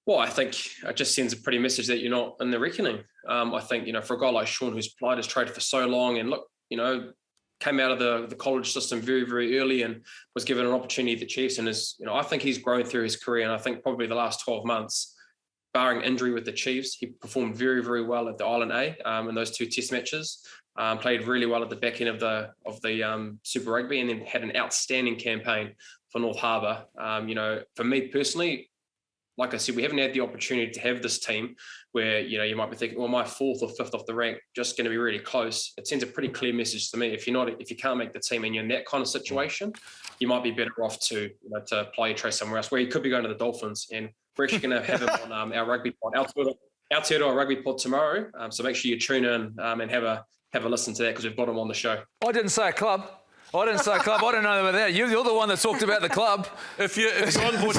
Well, I think it just sends a pretty message that you're not in the reckoning. I think, you know, for a guy like Sean, who's plied his trade for so long and look, you know, came out of the college system very, very early and was given an opportunity at the Chiefs and is, you know, I think he's grown through his career, and I think probably the last 12 months, barring injury with the Chiefs, he performed very, very well at the Ireland A in those 2 test matches. Played really well at the back end of the Super Rugby, and then had an outstanding campaign for North Harbour. You know, for me personally, like I said, we haven't had the opportunity to have this team where, you know, you might be thinking, well, my 4th or 5th off the rank, just going to be really close. It sends a pretty clear message to me. If you can't make the team and you're in that kind of situation, you might be better off to apply your trade somewhere else, where you could be going to the Dolphins. And we're actually going to have him on our rugby pod, Aotearoa Rugby pod tomorrow. So make sure you tune in and have a listen to that, because we've got him on the show. I didn't say a club. I didn't know about that. You're the one that talked about the club. If you're on board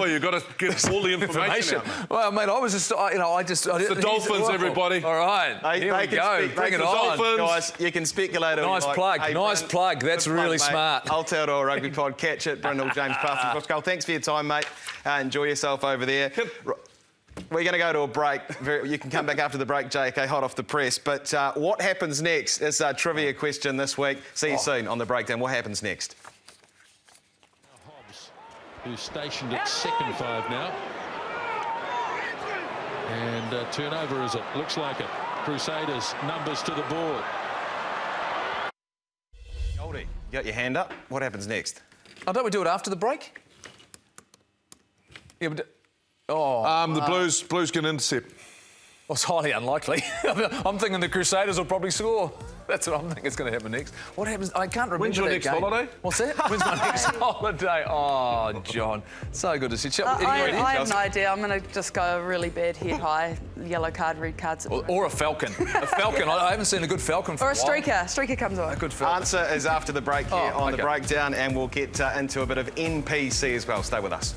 you've got to give all the information out, mate. Well, mate, I just... It's the Dolphins, everybody. All right, here we go. Bring it on. Dolphins. Guys, you can speculate. Nice plug. Hey, nice plug. That's really smart. Aotearoa Rugby Pod. Catch it. Brindle, James Parsons. Thanks for your time, mate. Enjoy yourself over there. We're going to go to a break. You can come back after the break, JK, hot off the press. But what happens next is a trivia question this week. See you soon on The Breakdown. What happens next? Hobbs, who's stationed at second 5 now. And turnover, as it looks like it. Crusaders, numbers to the board. Goldie, you got your hand up. What happens next? Oh, don't we do it after the break? Yeah, but... the Blues can intercept. Well, it's highly unlikely. I'm thinking the Crusaders will probably score. That's what I'm thinking is going to happen next. What happens? I can't remember. When's your next holiday? What's that? When's my next holiday? Oh, John. So good to see you. I have no idea. I'm going to just go a really bad head high, yellow card, red cards. Or a falcon. A falcon. I haven't seen a good falcon for a while. Or a streaker. Streaker comes on. A good falcon. Answer is after the break here on The Breakdown, and we'll get into a bit of NPC as well. Stay with us.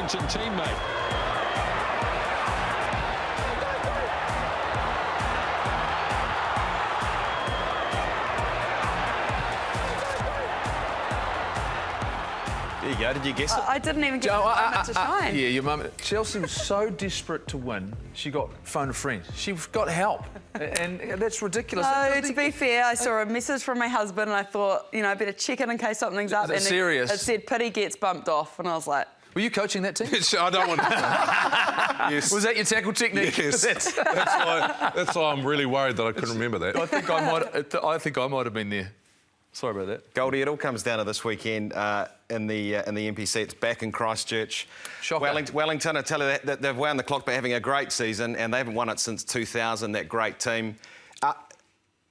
Teammate. you go. Did you guess it? I didn't even get the moment to shine. Yeah, your mum. Chelsea was so desperate to win, she got phoned a friend. She got help, and that's ridiculous. No, to be fair, I saw a message from my husband and I thought, I better check in case something's up. Is it and serious? It said Pity gets bumped off, and I was like... Were you coaching that team? I don't want to... Yes. Was that your tackle technique? Yes. That's why I'm really worried that I couldn't remember that. I think I might have been there. Sorry about that. Goldie, it all comes down to this weekend in the NPC. It's back in Christchurch. Shocker. Wellington, I tell you that they've wound the clock by having a great season, and they haven't won it since 2000, that great team.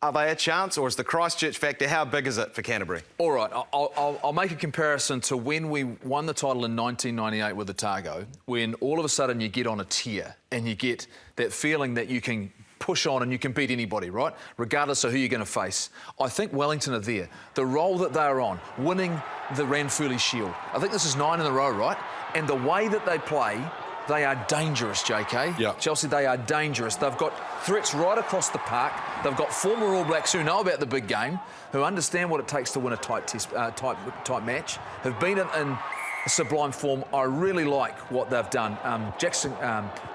Are they a chance, or is the Christchurch factor, how big is it for Canterbury? All right, I'll make a comparison to when we won the title in 1998 with Otago, when all of a sudden you get on a tear and you get that feeling that you can push on and you can beat anybody, right? Regardless of who you're going to face. I think Wellington are there. The role that they're on, winning the Ranfurly Shield. I think this is 9 in a row, right? And the way that they play, they are dangerous, JK. Yeah. Chelsea, they are dangerous. They've got threats right across the park. They've got former All Blacks who know about the big game, who understand what it takes to win a tight match, have been in sublime form. I really like what they've done. Jackson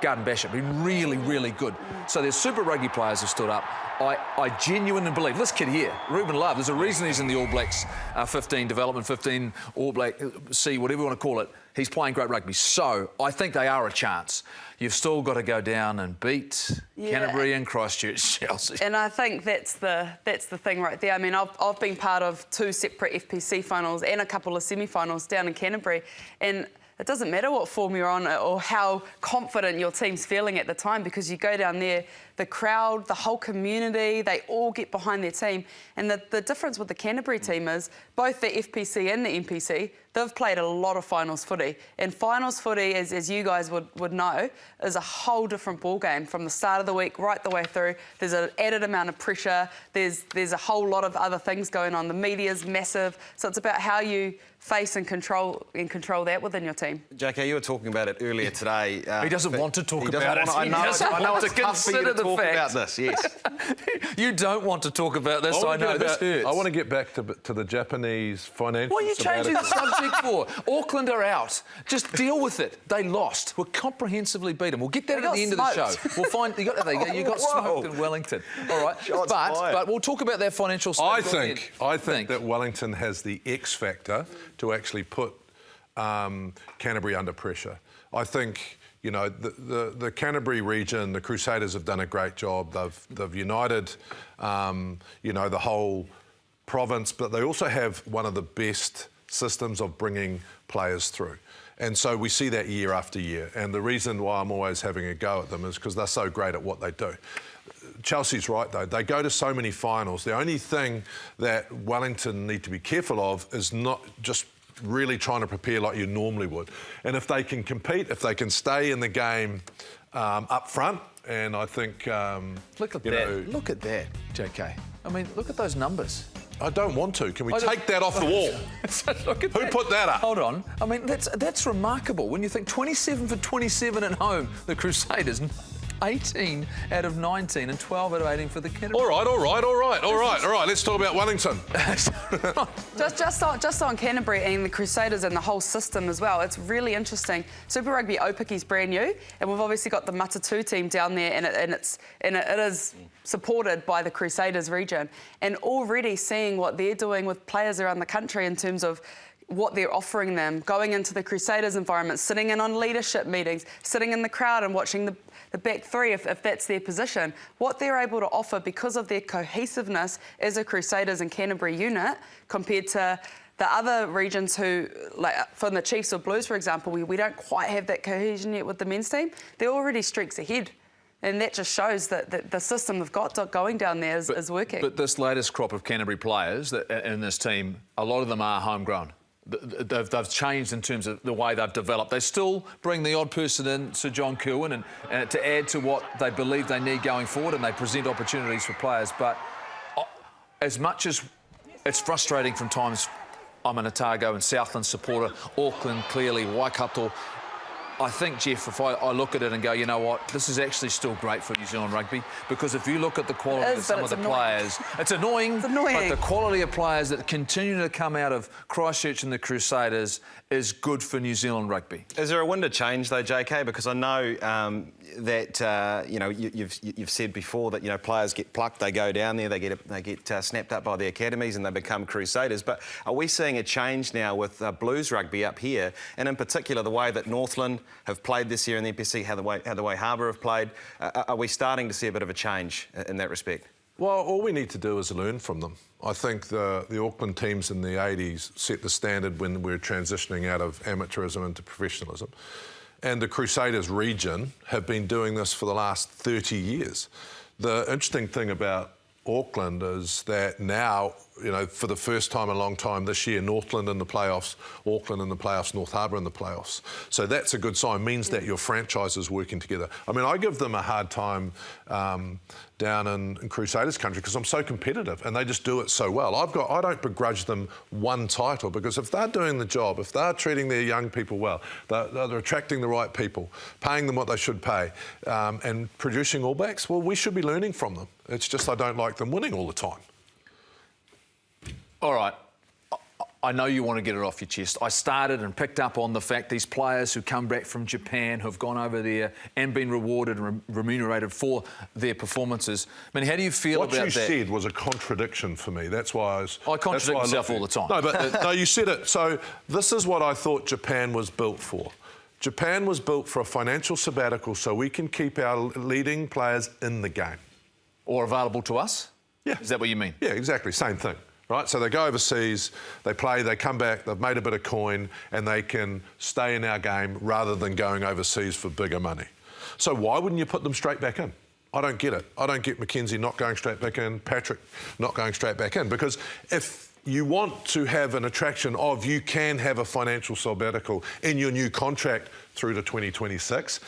Garden-Bachop been really, really good. So there's Super Rugby players who stood up. I genuinely believe, this kid here, Ruben Love, there's a reason he's in the All Blacks 15, Development 15, All Black C, whatever you want to call it. He's playing great rugby. So I think they are a chance. You've still got to go down and beat Canterbury and Christchurch, Chelsea. And I think that's the thing right there. I mean, I've been part of 2 separate FPC finals and a couple of semi-finals down in Canterbury, and it doesn't matter what form you're on or how confident your team's feeling at the time, because you go down there, the crowd, the whole community, they all get behind their team. And the difference with the Canterbury team is both the FPC and the NPC, they've played a lot of finals footy. And finals footy, as you guys would know, is a whole different ballgame from the start of the week right the way through. There's an added amount of pressure. There's a whole lot of other things going on. The media's massive. So it's about how you face and control that within your team. JK, you were talking about it earlier today. He doesn't want to talk about it. I know want it's to tough for you consider to the talk fact. about this, yes. You don't want to talk about this, I know. This hurts. I want to get back to the Japanese financial. What are you changing the subject for? Auckland are out. Just deal with it. They lost. We'll comprehensively beat them. We'll get that at the end of the show. We'll find... You got smoked in Wellington. All right. But we'll talk about their financial... I think that Wellington has the X factor to actually put Canterbury under pressure. I think... You know, the Canterbury region, the Crusaders have done a great job. They've united, the whole province, but they also have one of the best systems of bringing players through. And so we see that year after year. And the reason why I'm always having a go at them is because they're so great at what they do. Chelsea's right, though. They go to so many finals. The only thing that Wellington need to be careful of is not just really trying to prepare like you normally would. And if they can compete, if they can stay in the game up front, and I think... Look at that. Look at that, JK. I mean, look at those numbers. I don't want to. Can we take that off the wall? Look at Who put that up? Hold on. I mean, that's remarkable. When you think 27 for 27 at home, the Crusaders... 18 out of 19 and 12 out of 18 for the Canterbury. All right. Let's talk about Wellington. just on Canterbury and the Crusaders and the whole system as well. It's really interesting. Super Rugby Opiki's brand new, and we've obviously got the Matatu team down there, and it is supported by the Crusaders region. And already seeing what they're doing with players around the country in terms of what they're offering them, going into the Crusaders environment, sitting in on leadership meetings, sitting in the crowd and watching the back three if that's their position. What they're able to offer because of their cohesiveness as a Crusaders and Canterbury unit compared to the other regions who, like from the Chiefs or Blues, for example, we don't quite have that cohesion yet with the men's team. They're already streaks ahead. And that just shows that the system they've got going down there is working. But this latest crop of Canterbury players in this team, a lot of them are homegrown. They've changed in terms of the way they've developed. They still bring the odd person in, Sir John Kirwan, and to add to what they believe they need going forward, and they present opportunities for players. But as much as it's frustrating from times, I'm an Otago and Southland supporter, Auckland clearly, Waikato, I think, Jeff, if I look at it and go, you know what, this is actually still great for New Zealand rugby, because if you look at the quality of some of the players, it's annoying. It's annoying. But the quality of players that continue to come out of Christchurch and the Crusaders is good for New Zealand rugby. Is there a wind of change though, JK? Because I know that you know you've said before that players get plucked, they go down there, they get snapped up by the academies and they become Crusaders. But are we seeing a change now with Blues rugby up here, and in particular the way that Northland have played this year in the NPC, how the way Harbour have played? Are we starting to see a bit of a change in that respect? Well, all we need to do is learn from them. I think the Auckland teams in the 80s set the standard when we were transitioning out of amateurism into professionalism. And the Crusaders region have been doing this for the last 30 years. The interesting thing about Auckland is that now, for the first time in a long time this year, Northland in the playoffs, Auckland in the playoffs, North Harbour in the playoffs. So that's a good sign. Means that your franchise is working together. I mean, I give them a hard time down in Crusaders country because I'm so competitive and they just do it so well. I don't begrudge them one title, because if they're doing the job, if they're treating their young people well, they're attracting the right people, paying them what they should pay, and producing All Blacks, well, we should be learning from them. It's just I don't like them winning all the time. All right. I know you want to get it off your chest. I started and picked up on the fact these players who come back from Japan, who've gone over there and been rewarded and remunerated for their performances. I mean, how do you feel about that? What you said was a contradiction for me. That's why I contradict myself all the time. No, but no, you said it. So this is what I thought Japan was built for. Japan was built for a financial sabbatical so we can keep our leading players in the game. Or available to us? Yeah. Is that what you mean? Yeah, exactly. Same thing. Right, so they go overseas, they play, they come back, they've made a bit of coin, and they can stay in our game rather than going overseas for bigger money. So why wouldn't you put them straight back in? I don't get it. I don't get Mackenzie not going straight back in, Patrick not going straight back in, because if you want to have an attraction of you can have a financial sabbatical in your new contract through to 2026,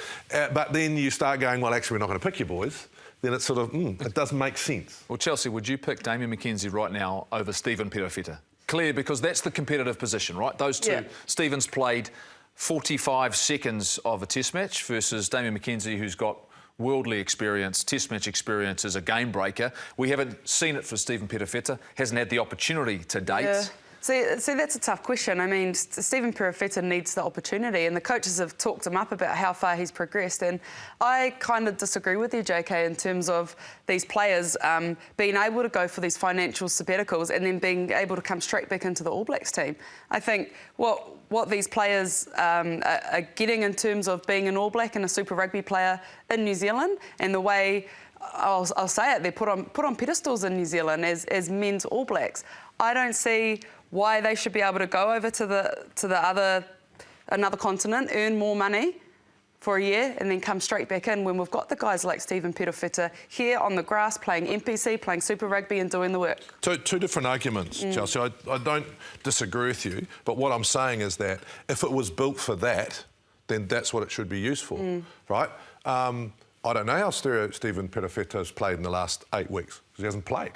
but then you start going, well, actually, we're not going to pick you boys, then it's sort of, it doesn't make sense. Well, Chelsea, would you pick Damien McKenzie right now over Stephen Perofeta? Clear, because that's the competitive position, right? Those two. Yeah. Stephen's played 45 seconds of a test match versus Damien McKenzie, who's got worldly experience, test match experience as a game breaker. We haven't seen it for Stephen Perofeta, hasn't had the opportunity to date. Yeah. See, that's a tough question. I mean, Stephen Perofeta needs the opportunity, and the coaches have talked him up about how far he's progressed. And I kind of disagree with you, JK, in terms of these players being able to go for these financial sabbaticals and then being able to come straight back into the All Blacks team. I think what these players are getting in terms of being an All Black and a Super Rugby player in New Zealand, and the way I'll say it, they're put on pedestals in New Zealand as men's All Blacks. I don't see why they should be able to go over to another continent, earn more money for a year, and then come straight back in when we've got the guys like Stephen Perofeta here on the grass playing NPC, playing Super Rugby and doing the work. Two different arguments, Chelsea. I don't disagree with you, but what I'm saying is that if it was built for that, then that's what it should be used for, right? I don't know how Stephen Perofeta has played in the last 8 weeks, because he hasn't played.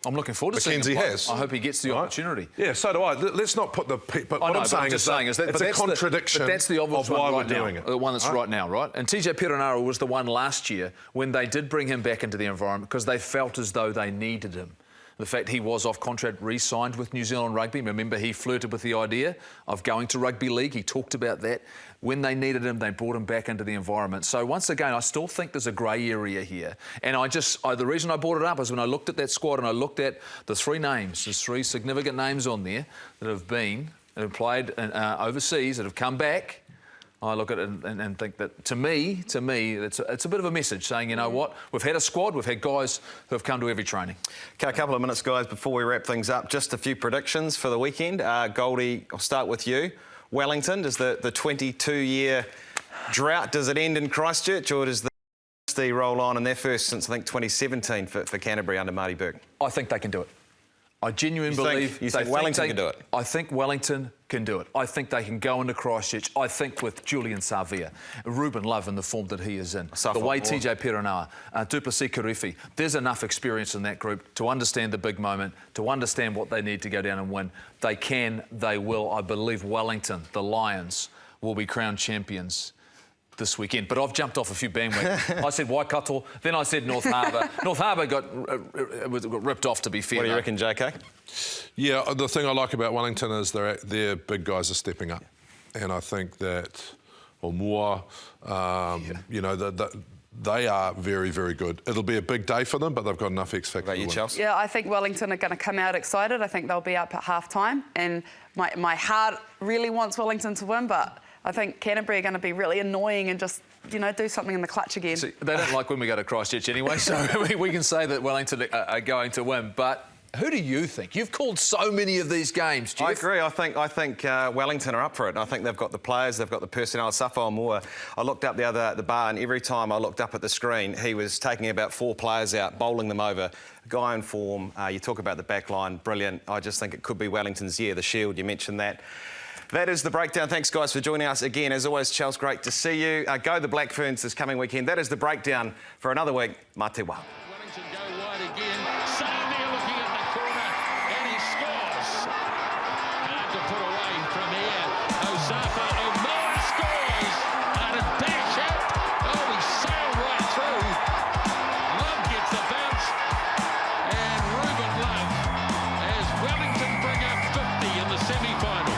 I'm looking forward to seeing him play. Has. I hope he gets the opportunity. Yeah, so do I. Let's not put the... But what I'm saying is that it's a contradiction but that's the obvious of why one we're doing it. The one that's right now, right? And TJ Perenara was the one last year when they did bring him back into the environment because they felt as though they needed him. The fact he was off contract, re-signed with New Zealand Rugby. Remember, he flirted with the idea of going to rugby league. He talked about that. When they needed him, they brought him back into the environment. So once again, I still think there's a grey area here. And the reason I brought it up is when I looked at that squad and I looked at the three names, there's three significant names on there that have played overseas, that have come back. I look at it and think that, to me, it's a bit of a message saying, you know what, we've had a squad, we've had guys who have come to every training. Okay, a couple of minutes, guys, before we wrap things up. Just a few predictions for the weekend. Goldie, I'll start with you. Wellington, does the 22-year drought, does it end in Christchurch, or does the roll on in their first since, I think, 2017 for Canterbury under Marty Burke? I think they can do it. I genuinely believe... You think Wellington can do it? I think Wellington can do it. I think they can go into Christchurch. I think with Julian Savea, Ruben Love in the form that he is in, the way TJ Perenara, Duplessis Kirifi, there's enough experience in that group to understand the big moment, to understand what they need to go down and win. They can, they will. I believe Wellington, the Lions, will be crowned champions this weekend, but I've jumped off a few bandwagons. I said Waikato, then I said North Harbour. North Harbour got ripped off, to be fair. What do you reckon, JK? Yeah, the thing I like about Wellington is their big guys are stepping up. And I think that Omua, you know, they are very, very good. It'll be a big day for them, but they've got enough X factor. About you, Chelsea? Yeah, I think Wellington are going to come out excited. I think they'll be up at half-time. And my heart really wants Wellington to win, but I think Canterbury are going to be really annoying and just, you know, do something in the clutch again. See, they don't like when we go to Christchurch anyway, so we can say that Wellington are going to win. But who do you think? You've called so many of these games, Jeff. I agree. I think Wellington are up for it. And I think they've got the players, they've got the personnel. Safo Moore, I looked up the other at the bar, and every time I looked up at the screen, he was taking about 4 players out, bowling them over. Guy in form. You talk about the back line, brilliant. I just think it could be Wellington's year. The Shield, you mentioned that. That is the breakdown. Thanks, guys, for joining us again. As always, Chelsea, great to see you. Go the Black Ferns this coming weekend. That is the breakdown for another week. Mā te wā. Wellington go wide again. Savia looking at the corner, and he scores. Hard to put away from here. Osafa Omoa scores. And a dash out. Oh, he sailed right through. Love gets the bounce. And Ruben Love as Wellington bring up 50 in the semi-final.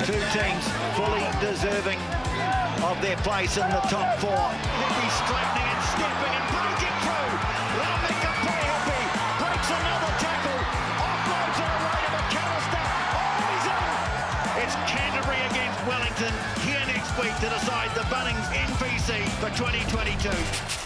Two teams fully deserving of their place in the top 4. He's straightening and stepping and breaking through. Lameka Paihopi breaks another tackle. Offloads on the way to McAllister. Oh, he's in! It's Canterbury against Wellington here next week to decide the Bunnings NPC for 2022.